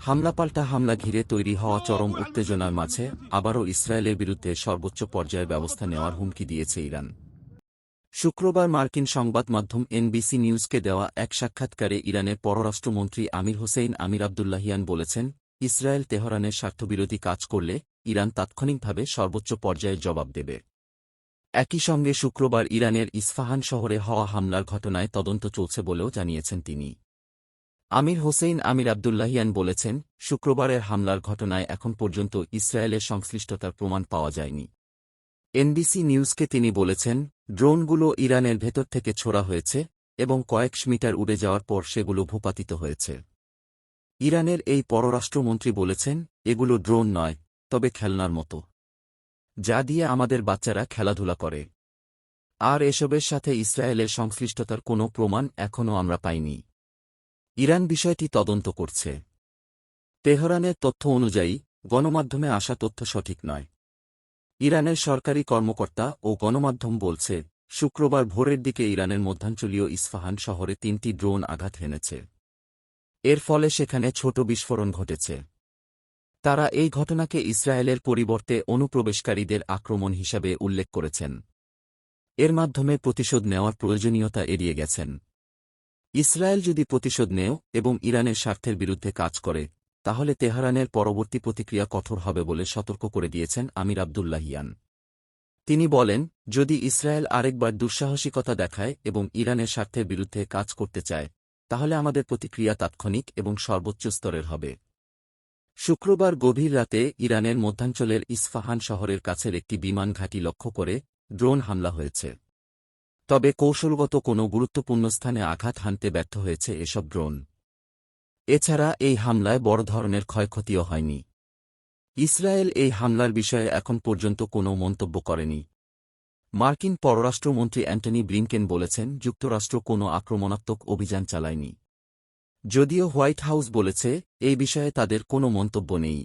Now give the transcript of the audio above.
হামলাপাল্টা হামলা ঘিরে তৈরি হওয়া চরম উত্তেজনার মাঝে আবারও ইসরায়েলের বিরুদ্ধে সর্বোচ্চ পর্যায়ে ব্যবস্থা নেওয়ার হুমকি দিয়েছে ইরান। শুক্রবার মার্কিন সংবাদ মাধ্যম এনবিসি নিউজকে দেওয়া এক সাক্ষাৎকারে ইরানের পররাষ্ট্রমন্ত্রী আমির হোসেইন আমির আবদুল্লাহিয়ান বলেছেন, ইসরায়েল তেহরানের স্বার্থবিরোধী কাজ করলে ইরান তাৎক্ষণিকভাবে সর্বোচ্চ পর্যায়ে জবাব দেবে। একই সঙ্গে শুক্রবার ইরানের ইস্ফাহান শহরে হওয়া হামলার ঘটনায় তদন্ত চলছে বলেও জানিয়েছেন তিনি। আমির হোসেইন আমির আবদুল্লাহিয়ান বলেছেন, শুক্রবারের হামলার ঘটনায় এখন পর্যন্ত ইসরায়েলের সংশ্লিষ্টতার প্রমাণ পাওয়া যায়নি। এনবিসি নিউজকে তিনি বলেছেন, ড্রোনগুলো ইরানের ভেতর থেকে ছোড়া হয়েছে এবং কয়েক মিটার উড়ে যাওয়ার পর সেগুলো ভূপাতিত হয়েছে। ইরানের এই পররাষ্ট্রমন্ত্রী বলেছেন, এগুলো ড্রোন নয়, তবে খেলনার মতো, যা দিয়ে আমাদের বাচ্চারা খেলাধুলা করে। আর এসবের সাথে ইসরায়েলের সংশ্লিষ্টতার কোনো প্রমাণ এখনও আমরা পাইনি। ইরান বিষয়টি তদন্ত করছে। তেহরানের তথ্য অনুযায়ী গণমাধ্যমে আসা তথ্য সঠিক নয়। ইরানের সরকারি কর্মকর্তা ও গণমাধ্যম বলছে, শুক্রবার ভোরের দিকে ইরানের মধ্যাঞ্চলীয় ইস্ফাহান শহরে 3টি ড্রোন আঘাত হেনেছে। এর ফলে সেখানে ছোট বিস্ফোরণ ঘটেছে। তারা এই ঘটনাকে ইসরায়েলের পরিবর্তে অনুপ্রবেশকারীদের আক্রমণ হিসাবে উল্লেখ করেছেন। এর মাধ্যমে প্রতিশোধ নেওয়ার প্রয়োজনীয়তা এড়িয়ে গেছেন। ইসরায়েল যদি প্রতিশোধ নেয় এবং ইরানের স্বার্থের বিরুদ্ধে কাজ করে, তাহলে তেহরানের পরবর্তী প্রতিক্রিয়া কঠোর হবে বলে সতর্ক করে দিয়েছেন আমির আবদুল্লাহিয়ান। তিনি বলেন, যদি ইসরায়েল আরেকবার দুঃসাহসিকতা দেখায় এবং ইরানের স্বার্থের বিরুদ্ধে কাজ করতে চায়, তাহলে আমাদের প্রতিক্রিয়া তাৎক্ষণিক এবং সর্বোচ্চ স্তরের হবে। শুক্রবার গভীর রাতে ইরানের মধ্যাঞ্চলের ইস্ফাহান শহরের কাছের একটি বিমান ঘাঁটি লক্ষ্য করে ড্রোন হামলা হয়েছে। তবে কৌশলগত কোনো গুরুত্বপূর্ণ স্থানে আঘাত হানতে ব্যর্থ হয়েছে এসব ড্রোন। এছাড়া এই হামলায় বড় ধরনের ক্ষয়ক্ষতিও হয়নি। ইসরায়েল এই হামলার বিষয়ে এখন পর্যন্ত কোনো মন্তব্য করেনি। মার্কিন পররাষ্ট্রমন্ত্রী অ্যান্টনি ব্লিনকেন বলেছেন, যুক্তরাষ্ট্র কোনো আক্রমণাত্মক অভিযান চালায়নি। যদিও হোয়াইট হাউস বলেছে, এই বিষয়ে তাদের কোনো মন্তব্য নেই।